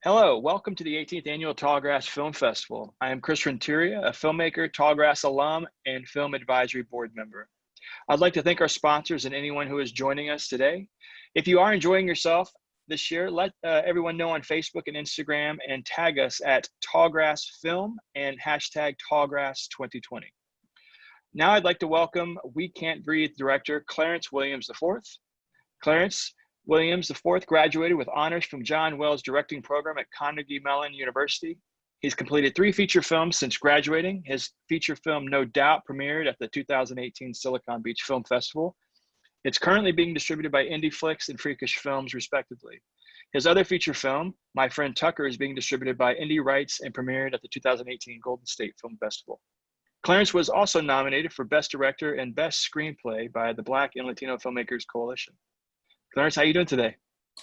Hello, welcome to the 18th Annual Tallgrass Film Festival. I am Chris Renteria, a filmmaker, Tallgrass alum, and film advisory board member. I'd like to thank our sponsors and anyone who is joining us today. If you are enjoying yourself this year, let everyone know on Facebook and Instagram and tag us at Tallgrass Film and hashtag Tallgrass 2020. Now I'd like to welcome We Can't Breathe director Clarence Williams IV. Clarence Williams IV graduated with honors from John Wells directing program at Carnegie Mellon University. He's completed 3 feature films since graduating. His feature film, No Doubt, premiered at the 2018 Silicon Beach Film Festival. It's currently being distributed by IndieFlix and Freakish Films, respectively. His other feature film, My Friend Tucker, is being distributed by Indie Rights and premiered at the 2018 Golden State Film Festival. Clarence was also nominated for Best Director and Best Screenplay by the Black and Latino Filmmakers Coalition. Clarence, how are you doing today?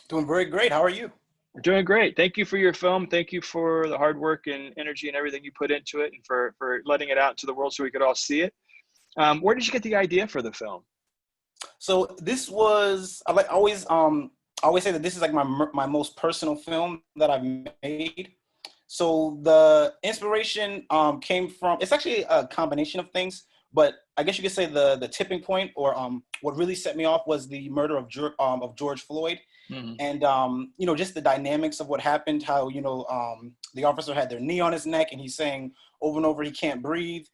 Doing very great. How are you? We're doing great. Thank you for your film. Thank you for the hard work and energy and everything you put into it, and for letting it out to the world so we could all see it. Where did you get the idea for the film? So this was, I always say that this is like my most personal film that I've made. So the inspiration came from, it's actually a combination of things, but I guess you could say the tipping point, or what really set me off, was the murder of George Floyd. Mm-hmm. And, just the dynamics of what happened, how, the officer had their knee on his neck and he's saying over and over, he can't breathe.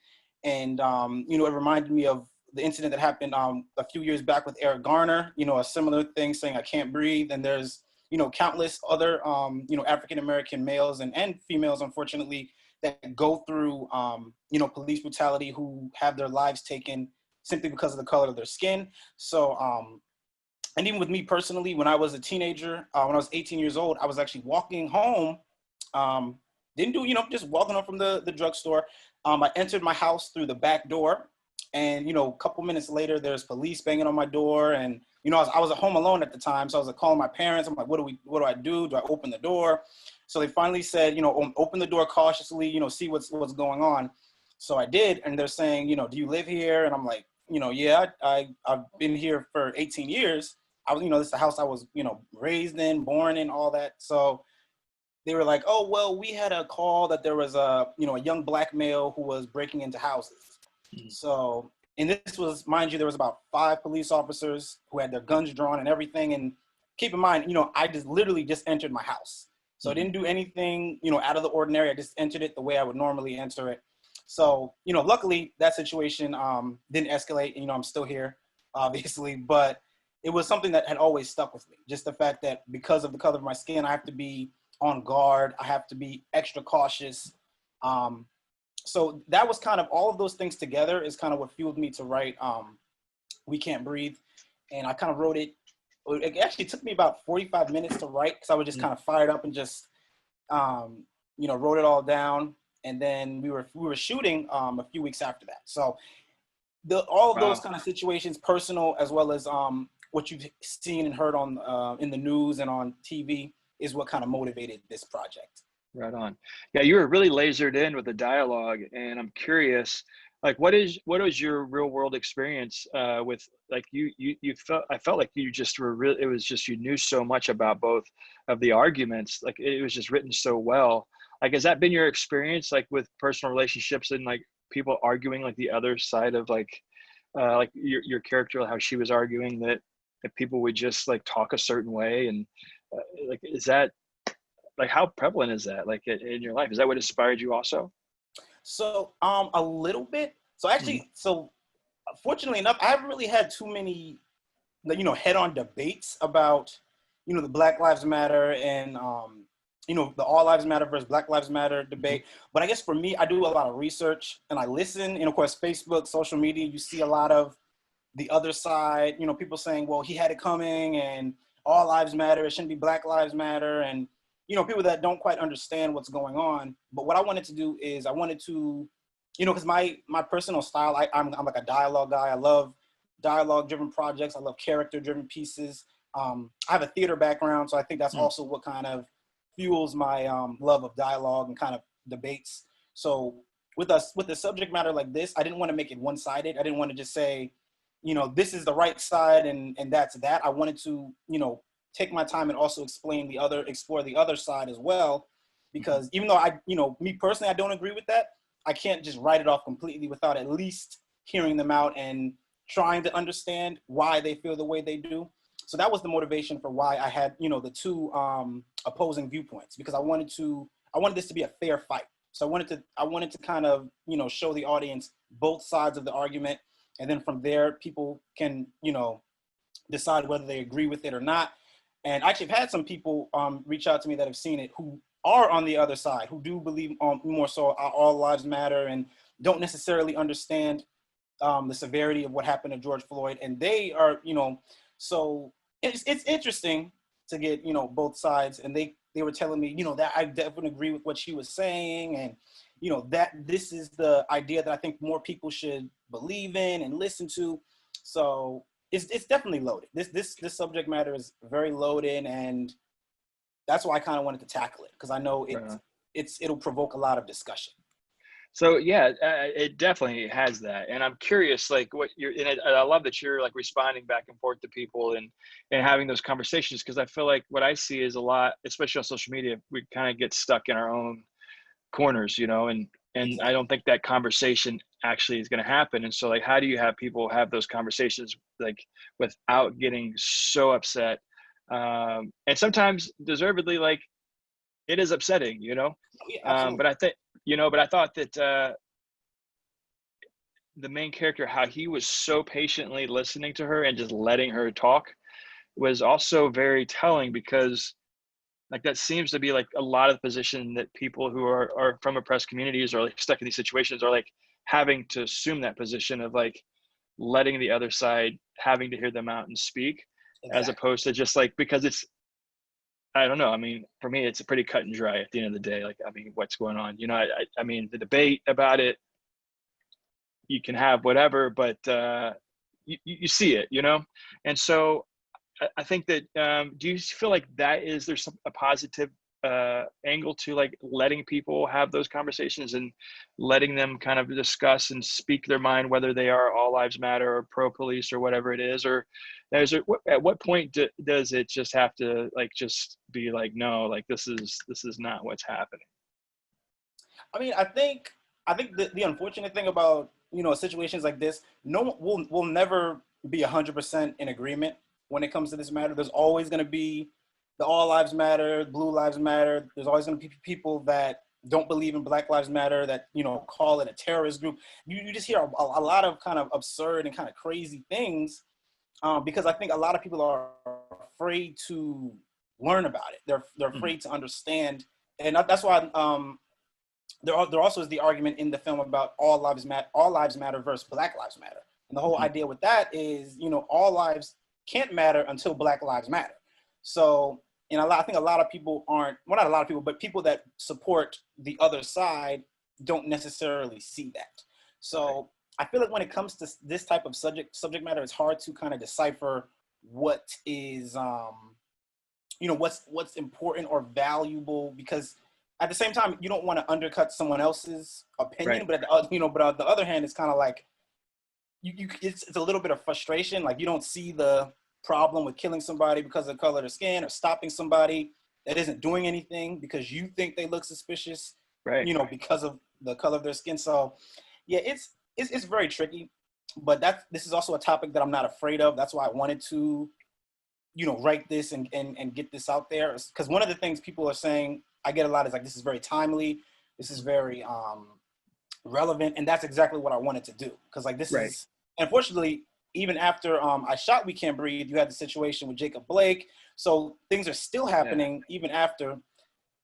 And, it reminded me of the incident that happened a few years back with Eric Garner, a similar thing, saying I can't breathe. And there's, countless other, African-American males and females, unfortunately, that go through, police brutality, who have their lives taken simply because of the color of their skin. So, and even with me personally, when I was a teenager, when I was 18 years old, I was actually walking home, just walking home from the drugstore. I entered my house through the back door, and, a couple minutes later, there's police banging on my door. And, I was at home alone at the time. So I was like calling my parents. I'm like, what do I do? Do I open the door? So they finally said, open the door cautiously, see what's going on. So I did. And they're saying, do you live here? And I'm like, yeah, I've been here for 18 years. I was, this is the house I was, raised in, born in, all that. So they were like, oh, well, we had a call that there was a young black male who was breaking into houses. Mm-hmm. So, and this was, mind you, there was about 5 police officers who had their guns drawn and everything. And keep in mind, I just literally just entered my house. So I didn't do anything, out of the ordinary. I just entered it the way I would normally enter it. So, luckily that situation didn't escalate. And, I'm still here, obviously, but it was something that had always stuck with me. Just the fact that because of the color of my skin, I have to be on guard. I have to be extra cautious. So that was kind of, all of those things together is kind of what fueled me to write We Can't Breathe. And I kind of wrote it. It actually took me about 45 minutes to write, because I was just kind of fired up and just, wrote it all down. And then we were shooting a few weeks after that. So all of those kind of situations, personal as well as what you've seen and heard on in the news and on TV, is what kind of motivated this project. Right on. Yeah, you were really lasered in with the dialogue, and I'm curious, like, what is your real world experience with, like, I felt like you just were really, it was just, you knew so much about both of the arguments. Like, it was just written so well. Like, has that been your experience, like, with personal relationships and, like, people arguing, like, the other side of, like your character, how she was arguing that people would just, like, talk a certain way, and like, is that, like, how prevalent is that, like, in your life? Is that what inspired you also? So, a little bit. So actually, so fortunately enough, I haven't really had too many, head-on debates about, the Black Lives Matter and, the All Lives Matter versus Black Lives Matter debate. But I guess for me, I do a lot of research and I listen. And of course, Facebook, social media, you see a lot of the other side, people saying, well, he had it coming and all lives matter. It shouldn't be Black Lives Matter. And, people that don't quite understand what's going on. But what I wanted to do is I wanted to, because my personal style, I'm like a dialogue guy. I love dialogue-driven projects. I love character-driven pieces. I have a theater background, so I think that's also what kind of fuels my love of dialogue and kind of debates. So with the subject matter like this, I didn't want to make it one-sided. I didn't want to just say, this is the right side and that's that. I wanted to, take my time and also explore the other side as well. Because even though me personally, I don't agree with that, I can't just write it off completely without at least hearing them out and trying to understand why they feel the way they do. So that was the motivation for why I had, the two opposing viewpoints, because I wanted this to be a fair fight. So I wanted to kind of, show the audience both sides of the argument. And then from there, people can, decide whether they agree with it or not. And actually, I've had some people reach out to me that have seen it who are on the other side, who do believe more so all lives matter and don't necessarily understand the severity of what happened to George Floyd. And they are, so it's interesting to get, both sides. And they were telling me, that I definitely agree with what she was saying. And, that this is the idea that I think more people should believe in and listen to. So it's definitely loaded. This subject matter is very loaded, and that's why I kind of wanted to tackle it, because I know it'll provoke a lot of discussion. So yeah, it definitely has that, and I'm curious, like I love that you're like responding back and forth to people and having those conversations, because I feel like what I see is a lot, especially on social media, we kind of get stuck in our own corners, and exactly. I don't think that conversation actually is going to happen. And so, like, how do you have people have those conversations like without getting so upset? And sometimes deservedly, like, it is upsetting, but I think, but I thought that the main character, how he was so patiently listening to her and just letting her talk was also very telling, because like that seems to be like a lot of the position that people who are from oppressed communities or like stuck in these situations are like having to assume that position of like letting the other side, having to hear them out and speak, exactly. As opposed to just like, because it's, I don't know. I mean, for me, it's a pretty cut and dry at the end of the day. Like, I mean, what's going on? I mean, the debate about it, you can have whatever, but you see it, And so I think that, do you feel like there's a positive angle to like letting people have those conversations and letting them kind of discuss and speak their mind, whether they are all lives matter or pro police or whatever it is, or at what point does it just have to like just be like, no, like this is not what's happening? I mean, I think the unfortunate thing about, situations like this, we'll never be 100% in agreement when it comes to this matter. There's always going to be the all lives matter, blue lives matter. There's always going to be people that don't believe in Black Lives Matter, that, call it a terrorist group. You just hear a lot of kind of absurd and kind of crazy things, because I think a lot of people are afraid to learn about it. They're afraid to understand. And that's why there also is the argument in the film about all lives matter versus Black Lives Matter. And the whole idea with that is, all lives can't matter until Black lives matter. So, I think a lot of people not a lot of people, but people that support the other side don't necessarily see that. So I feel like when it comes to this type of subject matter, it's hard to kind of decipher what is, what's important or valuable, because at the same time, you don't want to undercut someone else's opinion, right. But on the other hand, it's kind of like it's a little bit of frustration. Like, you don't see the problem with killing somebody because of the color of their skin, or stopping somebody that isn't doing anything because you think they look suspicious, right? Because of the color of their skin. So, yeah, it's very tricky. But this is also a topic that I'm not afraid of. That's why I wanted to, write this and get this out there. Because one of the things people are saying, I get a lot, is like, this is very timely. This is very relevant. And that's exactly what I wanted to do. Because like this is, unfortunately, even after I shot We Can't Breathe, you had the situation with Jacob Blake. So things are still happening even after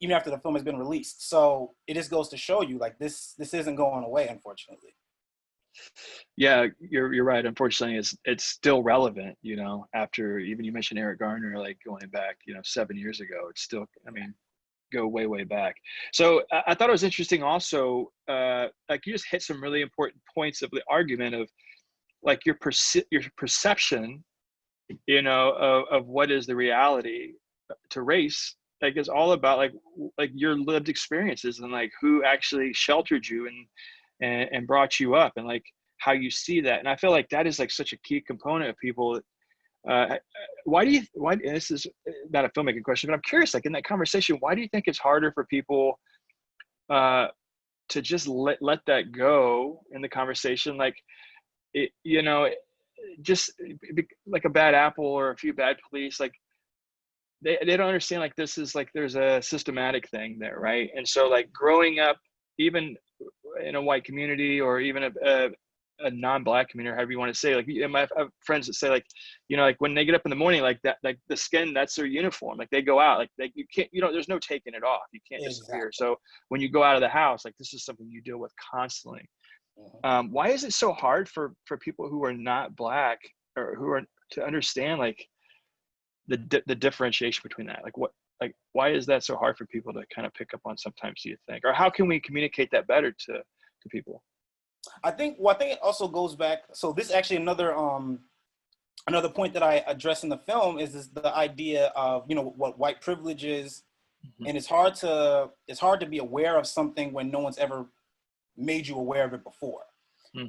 the film has been released. So it just goes to show you, like, this isn't going away, unfortunately. Yeah, you're right. Unfortunately, it's still relevant, after, even you mentioned Eric Garner, like going back, 7 years ago, it's still, I mean, go way back. So I thought it was interesting also, like you just hit some really important points of the argument of like your perception, of what is the reality to race, like is all about like your lived experiences and like who actually sheltered you and brought you up, and like how you see that. And I feel like that is like such a key component of people Uh, why, and this is not a filmmaking question, but I'm curious, like in that conversation, why do you think it's harder for people to just let that go in the conversation? Like, it, just like a bad apple or a few bad police, like they don't understand, like this is like there's a systematic thing there, right? And so like growing up, even in a white community or even a non-black community, or however you want to say, like I have friends that say like, like when they get up in the morning, like that, like the skin, that's their uniform. Like they go out, like you can't, there's no taking it off. You can't disappear. So when you go out of the house, like this is something you deal with constantly. Why is it so hard for people who are not black or who are to understand like the differentiation between that? Like why is that so hard for people to kind of pick up on sometimes, do you think? Or how can we communicate that better to people? I think it also goes back. So this is actually another point that I address in the film is the idea of, what white privilege is. Mm-hmm. And it's hard to be aware of something when no one's ever made you aware of it before.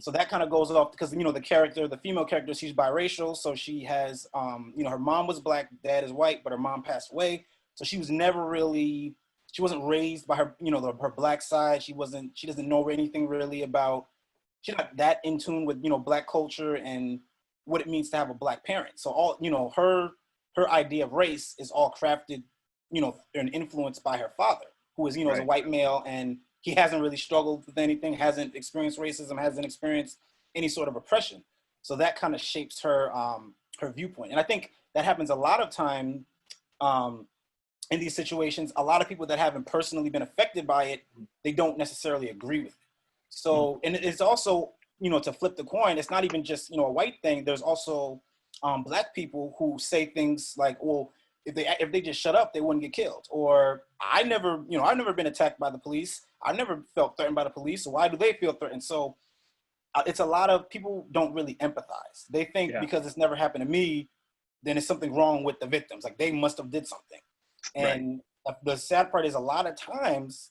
So that kind of goes off because, the female character, she's biracial. So she has, her mom was black, dad is white, but her mom passed away. So she was never really, she wasn't raised by her, her black side. She doesn't know anything really about, she's not that in tune with, black culture and what it means to have a black parent. So all, her idea of race is all crafted, and influenced by her father, who is, is a white male, and he hasn't really struggled with anything, hasn't experienced racism, hasn't experienced any sort of oppression. So that kind of shapes her her viewpoint. And I think that happens a lot of time in these situations. A lot of people that haven't personally been affected by it, they don't necessarily agree with it. So, and it's also, to flip the coin, it's not even just, a white thing. There's also black people who say things like, well, if they just shut up, they wouldn't get killed. Or I've never been attacked by the police. I've never felt threatened by the police. So why do they feel threatened? So it's a lot of people don't really empathize. They think because it's never happened to me, then it's something wrong with the victims. Like they must have did something. And the sad part is a lot of times,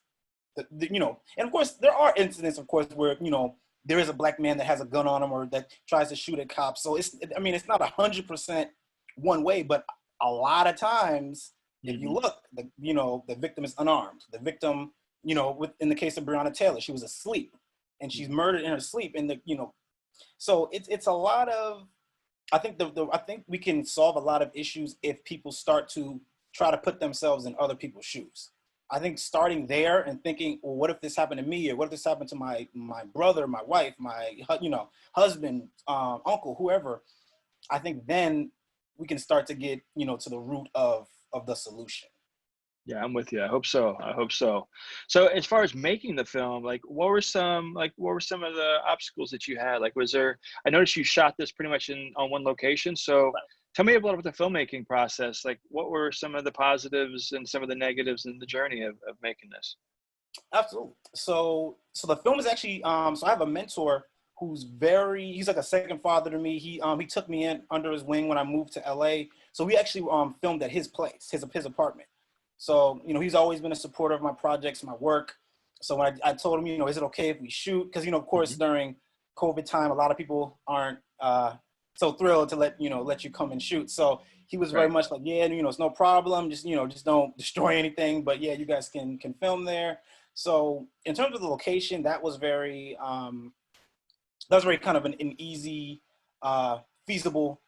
and of course there are incidents, of course, where, there is a black man that has a gun on him or that tries to shoot at cops. So it's not 100% one way, but a lot of times, if you look, the victim is unarmed. The victim, in the case of Breonna Taylor, she was asleep and she's murdered in her sleep. And so it's a lot of, I think I think we can solve a lot of issues if people start to try to put themselves in other people's shoes. I think starting there and thinking, well, what if this happened to me, or what if this happened to my brother, my wife, my husband, uncle, whoever. I think then we can start to get to the root of the solution. Yeah, I'm with you. I hope so. So as far as making the film, like what were some of the obstacles that you had? Like, I noticed you shot this pretty much on one location. So tell me about the filmmaking process. Like what were some of the positives and some of the negatives in the journey of making this? Absolutely. So the film is actually, so I have a mentor who's he's like a second father to me. He took me in under his wing when I moved to LA. So we actually filmed at his place, his apartment. So, he's always been a supporter of my projects, my work. So when I told him, is it okay if we shoot? Because, of course, during COVID time, a lot of people aren't so thrilled to let you come and shoot. So he was very much like, yeah, it's no problem. Just, just don't destroy anything. But yeah, you guys can film there. So in terms of the location, that was very kind of an easy, feasible,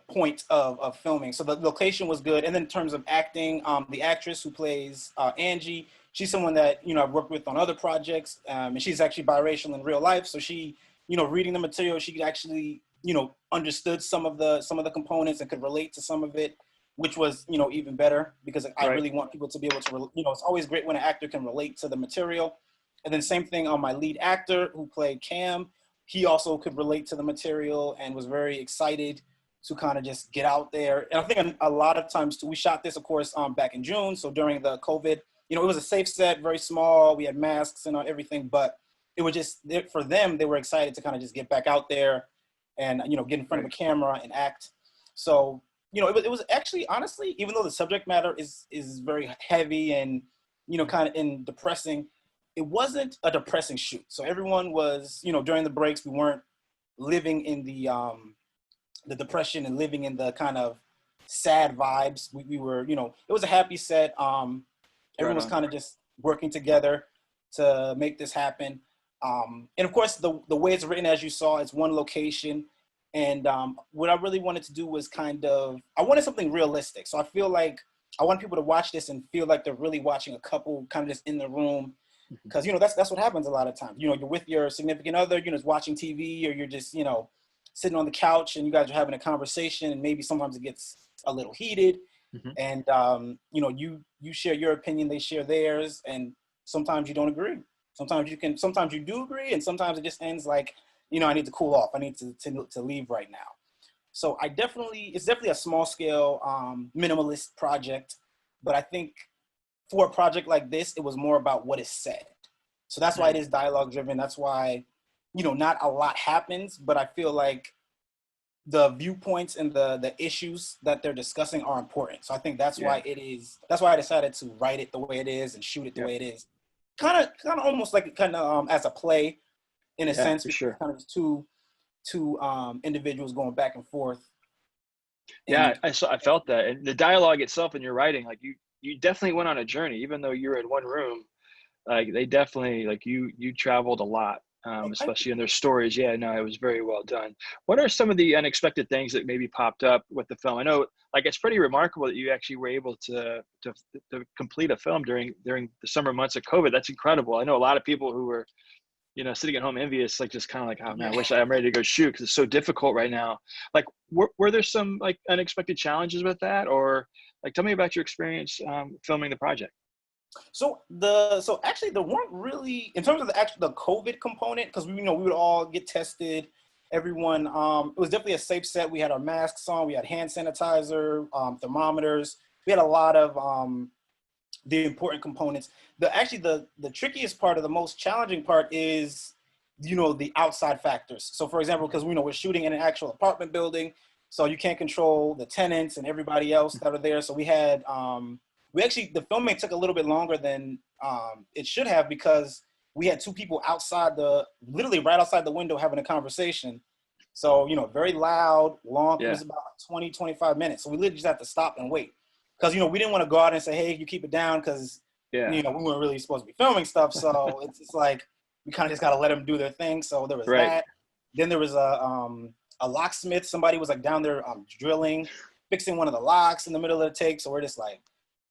point of filming. So the location was good. And then in terms of acting, the actress who plays Angie, she's someone that, I've worked with on other projects, and she's actually biracial in real life. So she, reading the material, she could actually, understood some of the components and could relate to some of it, which was, even better, because I really want people to be able to, it's always great when an actor can relate to the material. And then same thing on my lead actor who played Cam. He also could relate to the material and was very excited to kind of just get out there. And I think a lot of times too, we shot this, of course, back in June. So during the COVID, it was a safe set, very small. We had masks and everything, but it was just, for them, they were excited to kind of just get back out there and, get in front of a camera and act. So, it was actually, honestly, even though the subject matter is very heavy and, kind of depressing, it wasn't a depressing shoot. So everyone was, during the breaks, we weren't living in the depression and living in the kind of sad vibes. We were, you know, it was a happy set. Everyone was kind of just working together to make this happen. And of course, the way it's written, as you saw, it's one location. And what I really wanted to do was I wanted something realistic. So I feel like I want people to watch this and feel like they're really watching a couple kind of just in the room. Because, you know, that's what happens a lot of times. You know, you're with your significant other, you know, watching TV, or you're just, you know, sitting on the couch and you guys are having a conversation, and maybe sometimes it gets a little heated. And, you know, you share your opinion, they share theirs, and sometimes you don't agree. Sometimes you do agree, and sometimes it just ends like, you know, I need to cool off. I need to leave right now. So it's definitely a small scale, minimalist project, but I think for a project like this, it was more about what is said. So that's why it is dialogue driven. That's why, you know, not a lot happens, but I feel like the viewpoints and the issues that they're discussing are important. So I think that's why I decided to write it the way it is and shoot it the way it is. Kind of almost like as a play in a sense, for sure. Kind of just two individuals going back and forth. Yeah, I felt that. And the dialogue itself in your writing, like you definitely went on a journey, even though you were in one room. Like they definitely, like you traveled a lot, especially in their stories. Yeah, no, it was very well done. What are some of the unexpected things that maybe popped up with the film? I know, like, it's pretty remarkable that you actually were able to complete a film during the summer months of COVID. That's incredible. I know a lot of people who were, you know, sitting at home envious, like just kind of like, oh man, I wish I'm ready to go shoot because it's so difficult right now. Like, were there some like unexpected challenges with that, or like, tell me about your experience filming the project. So actually there weren't really, in terms of the COVID component, because we would all get tested. Everyone, it was definitely a safe set. We had our masks on, we had hand sanitizer, thermometers. We had a lot of the important components. The trickiest part, or the most challenging part, is, you know, the outside factors. So for example, because we're shooting in an actual apartment building, so you can't control the tenants and everybody else that are there. So we had the filming took a little bit longer than it should have, because we had two people literally right outside the window having a conversation. So, you know, very loud, long. It was about 20, 25 minutes. So we literally just had to stop and wait. Because, you know, we didn't want to go out and say, hey, you keep it down, because, you know, we weren't really supposed to be filming stuff. So it's like, we kind of just got to let them do their thing. So there was that. Then there was a locksmith. Somebody was like down there drilling, fixing one of the locks in the middle of the take. So we're just like,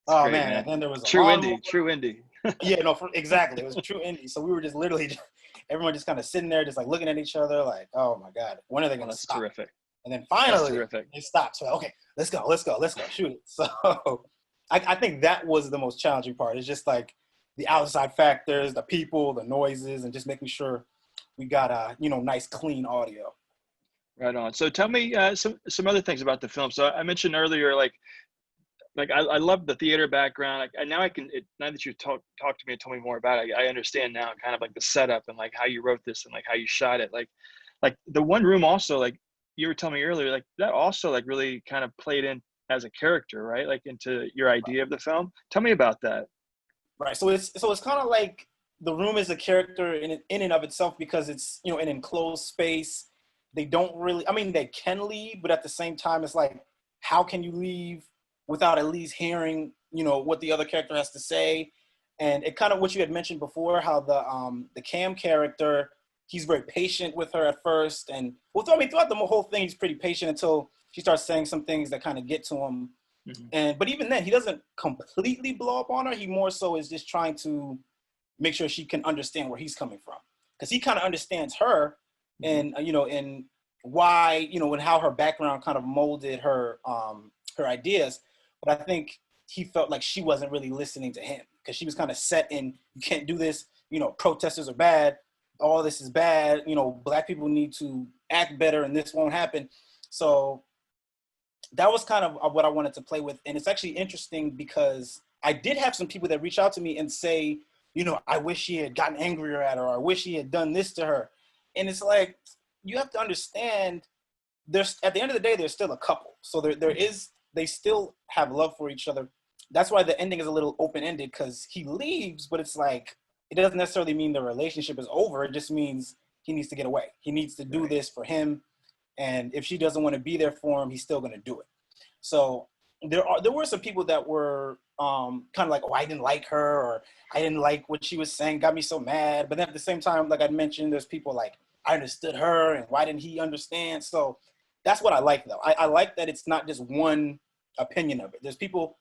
oh, great, man. And then there was true indie. Yeah, no, exactly. It was true indie. So we were just literally, everyone just kind of sitting there, just like looking at each other, like, oh my God, when are they going to stop? That's terrific. And then finally, they stopped. So, okay, let's go, shoot it. So I think that was the most challenging part. It's just like the outside factors, the people, the noises, and just making sure we got nice, clean audio. Right on. So tell me some other things about the film. So I mentioned earlier, like I love the theater background. Now that you talked to me and told me more about it, I understand now kind of like the setup and like how you wrote this and like how you shot it. Like the one room also, like you were telling me earlier, like that also like really kind of played in as a character, right? Like into your idea of the film. Tell me about that. Right. So it's kind of like the room is a character in and of itself, because it's, you know, an enclosed space. They don't really, I mean, they can leave, but at the same time, it's like, how can you leave without at least hearing, you know, what the other character has to say? And it kind of, what you had mentioned before, how the Cam character, he's very patient with her at first. And throughout the whole thing, he's pretty patient until she starts saying some things that kind of get to him. Mm-hmm. But even then, he doesn't completely blow up on her. He more so is just trying to make sure she can understand where he's coming from. Because he kind of understands her, and, you know, and why, you know, and how her background kind of molded her ideas. But I think he felt like she wasn't really listening to him, because she was kind of set in, you can't do this, you know, protesters are bad, all this is bad, you know, Black people need to act better and this won't happen. So that was kind of what I wanted to play with. And it's actually interesting, because I did have some people that reach out to me and say, you know, I wish he had gotten angrier at her, or I wish he had done this to her. And it's like, you have to understand, at the end of the day, they're still a couple. So they still have love for each other. That's why the ending is a little open-ended, because he leaves, but it's like, it doesn't necessarily mean the relationship is over. It just means he needs to get away. He needs to do this for him. And if she doesn't want to be there for him, he's still going to do it. So there were some people that were kind of like, oh, I didn't like her, or I didn't like what she was saying, got me so mad. But then at the same time, like I mentioned, there's people like, I understood her, and why didn't he understand? So that's what I like, though. I like that it's not just one opinion of it. There's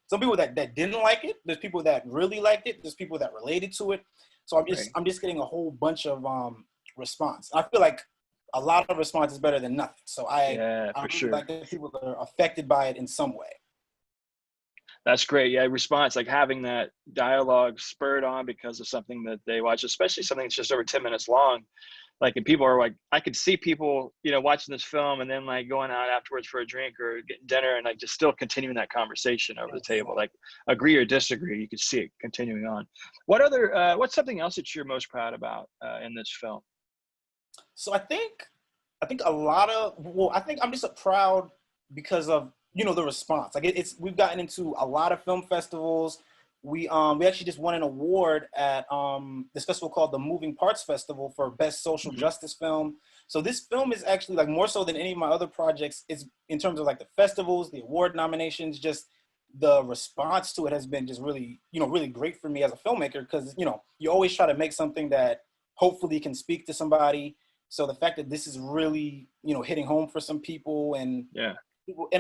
some people that didn't like it. There's people that really liked it. There's people that related to it. So I'm just getting a whole bunch of response. I feel like a lot of response is better than nothing. So I really like the people that are affected by it in some way. That's great. Yeah, response, like having that dialogue spurred on because of something that they watch, especially something that's just over 10 minutes long. Like, and people are like, I could see people, you know, watching this film and then like going out afterwards for a drink or getting dinner and like just still continuing that conversation over the table. Like, agree or disagree, you could see it continuing on. What's something else that you're most proud about in this film? So I think I think I'm just proud because of, you know, the response. Like we've gotten into a lot of film festivals. We actually just won an award at this festival called the Moving Parts Festival for Best Social Justice Film. So this film is actually, like, more so than any of my other projects, is in terms of like the festivals, the award nominations, just the response to it has been just really, you know, really great for me as a filmmaker, because, you know, you always try to make something that hopefully can speak to somebody. So the fact that this is really, you know, hitting home for some people, and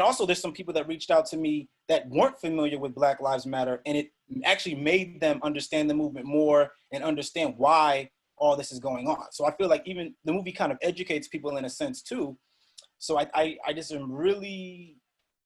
also there's some people that reached out to me that weren't familiar with Black Lives Matter, and it actually made them understand the movement more and understand why all this is going on. So I feel like even the movie kind of educates people in a sense too. So I just am really,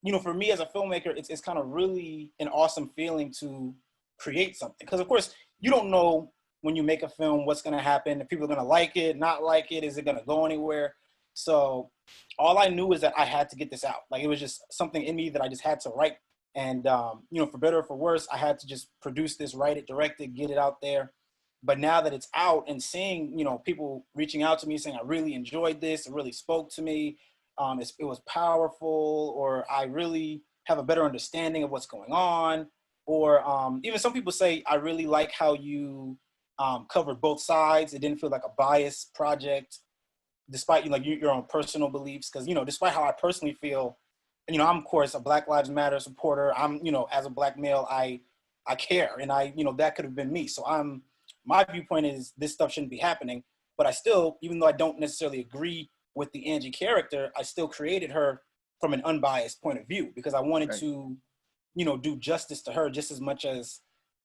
you know, for me as a filmmaker, it's kind of really an awesome feeling to create something. Because of course, you don't know when you make a film what's going to happen, if people are going to like it, not like it, is it going to go anywhere? So all I knew is that I had to get this out. Like, it was just something in me that I just had to write. And, you know, for better or for worse, I had to just produce this, write it, direct it, get it out there. But now that it's out and seeing, you know, people reaching out to me saying, I really enjoyed this, it really spoke to me, it was powerful, or I really have a better understanding of what's going on. Or even some people say, I really like how you covered both sides. It didn't feel like a biased project, despite, you know, your own personal beliefs. Because, you know, despite how I personally feel, you know, I'm, of course, a Black Lives Matter supporter. I'm, you know, as a Black male, I care, and you know, that could have been me. So my viewpoint is this stuff shouldn't be happening. But I still, even though I don't necessarily agree with the Angie character, I still created her from an unbiased point of view, because I wanted to, you know, do justice to her just as much as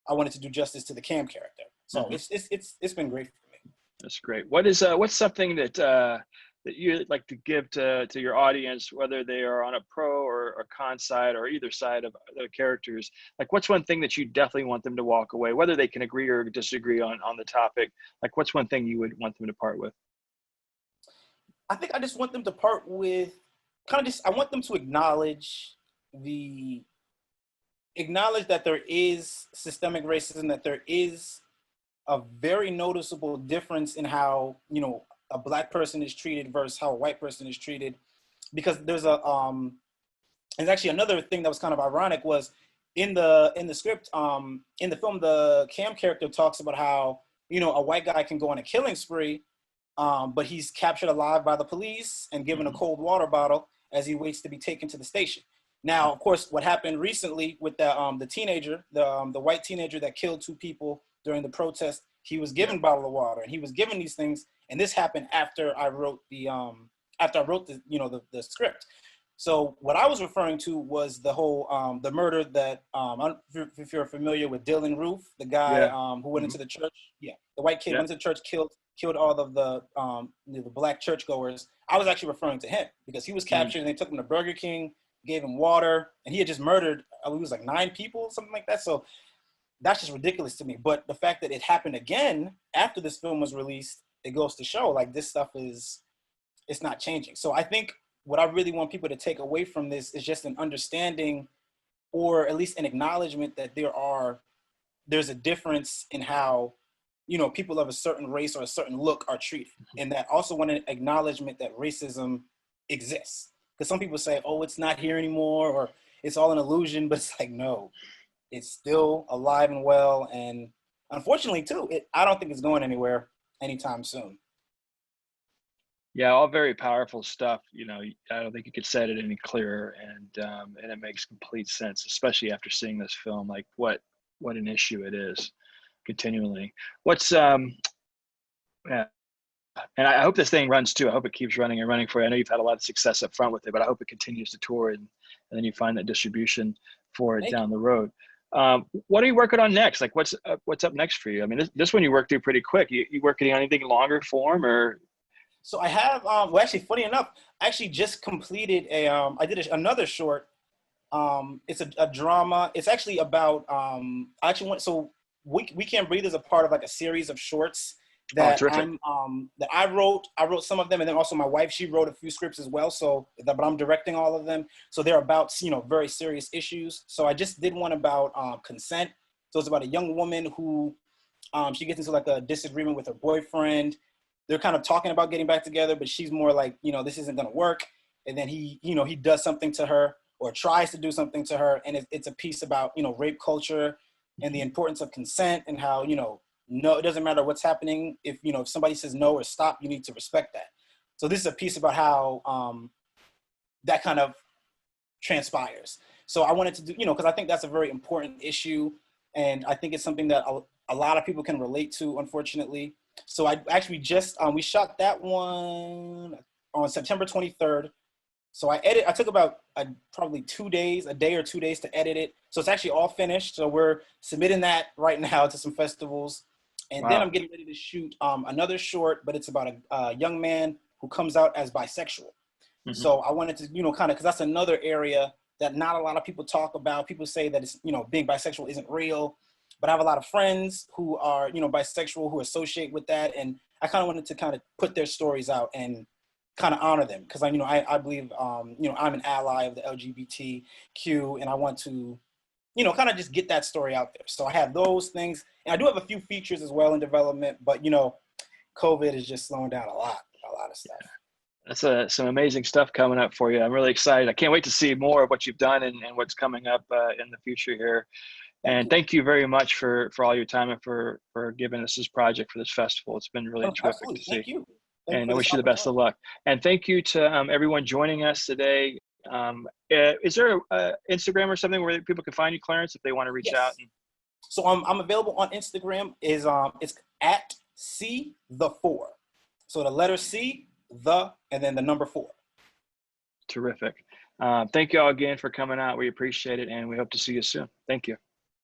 I wanted to do justice to the Cam character. So it's been great for me. That's great. What's something that you like to give to your audience, whether they are on a pro or con side or either side of the characters? Like, what's one thing that you definitely want them to walk away, whether they can agree or disagree on the topic? Like, what's one thing you would want them to part with? I think I just want them to part with I want them to acknowledge that there is systemic racism, that there is a very noticeable difference in how, you know, a Black person is treated versus how a white person is treated. Because there's and actually another thing that was kind of ironic was in the script, in the film, the Cam character talks about how, you know, a white guy can go on a killing spree, but he's captured alive by the police and given a cold water bottle as he waits to be taken to the station. Now, of course, what happened recently with the teenager, the white teenager that killed 2 people during the protest, he was given bottled water, and he was given these things. And this happened after I wrote the you know, the script. So what I was referring to was the whole the murder that if you're familiar with Dylan Roof, the guy who went into the church, the white kid went into the church, killed all of the Black churchgoers. I was actually referring to him because he was captured and they took him to Burger King, gave him water, and he had just murdered, it was like 9 people, something like that. So that's just ridiculous to me. But the fact that it happened again after this film was released, it goes to show, like, this stuff it's not changing. So I think what I really want people to take away from this is just an understanding, or at least an acknowledgement, that there's a difference in how, you know, people of a certain race or a certain look are treated. And that also want an acknowledgement that racism exists. Because some people say, oh, it's not here anymore, or it's all an illusion, but it's like, no, it's still alive and well. And unfortunately too, I don't think it's going anywhere anytime soon. Yeah, all very powerful stuff. I don't think you could said it any clearer, and it makes complete sense, especially after seeing this film. Like what an issue it is continually. What's yeah, and I hope this thing runs too. I hope it keeps running and running for you. I know you've had a lot of success up front with it, but I hope it continues to tour, and then you find that distribution for it Thank you. down the road. What are you working on next? Like what's up next for you? I mean, this one you worked through pretty quick. You working on anything longer form or? So I have, well, actually, funny enough, I actually just completed I did another short. It's a drama. It's actually about, I actually went, so we Can't Breathe is a part of like a series of shorts Oh, that terrific. that I wrote. I wrote some of them, and then also my wife, she wrote a few scripts as well. But I'm directing all of them. So they're about, very serious issues. So I just did one about consent. So it's about a young woman who, she gets into like a disagreement with her boyfriend. They're kind of talking about getting back together, but she's more like, this isn't going to work. And then he does something to her, or tries to do something to her. And it's a piece about, rape culture and the importance of consent, and how, no, it doesn't matter what's happening. If somebody says no or stop, you need to respect that. So this is a piece about how that kind of transpires. So I wanted to do, because I think that's a very important issue. And I think it's something that a lot of people can relate to, unfortunately. So I actually just, we shot that one on September 23rd. So I took about probably 2 days, a day or 2 days to edit it. So it's actually all finished. So we're submitting that right now to some festivals. And then Wow. I'm getting ready to shoot another short, but it's about a young man who comes out as bisexual. Hmm. So I wanted to, kind of, because that's another area that not a lot of people talk about. People say that it's, being bisexual isn't real, but I have a lot of friends who are, bisexual, who associate with that. And I kind of wanted to kind of put their stories out and kind of honor them. Because I believe, I'm an ally of the LGBTQ, and I want to, kind of just get that story out there. So I have those things, and I do have a few features as well in development, but COVID is just slowing down a lot of stuff. That's some amazing stuff coming up for you. I'm really excited. I can't wait to see more of what you've done and what's coming up in the future here. Thank And you. thank you very much for all your time and for giving us this project for this festival. It's been really Oh, terrific absolutely. to see. Thank you. Thank you And for I this wish you the best of opportunity. luck. And thank you to everyone joining us today. Is there a Instagram or something where people can find you, Clarence, if they want to reach out? Yes. So I'm available on Instagram. It's at C4. So the letter C, and then the number 4. Terrific. Thank you all again for coming out. We appreciate it, and we hope to see you soon. Thank you.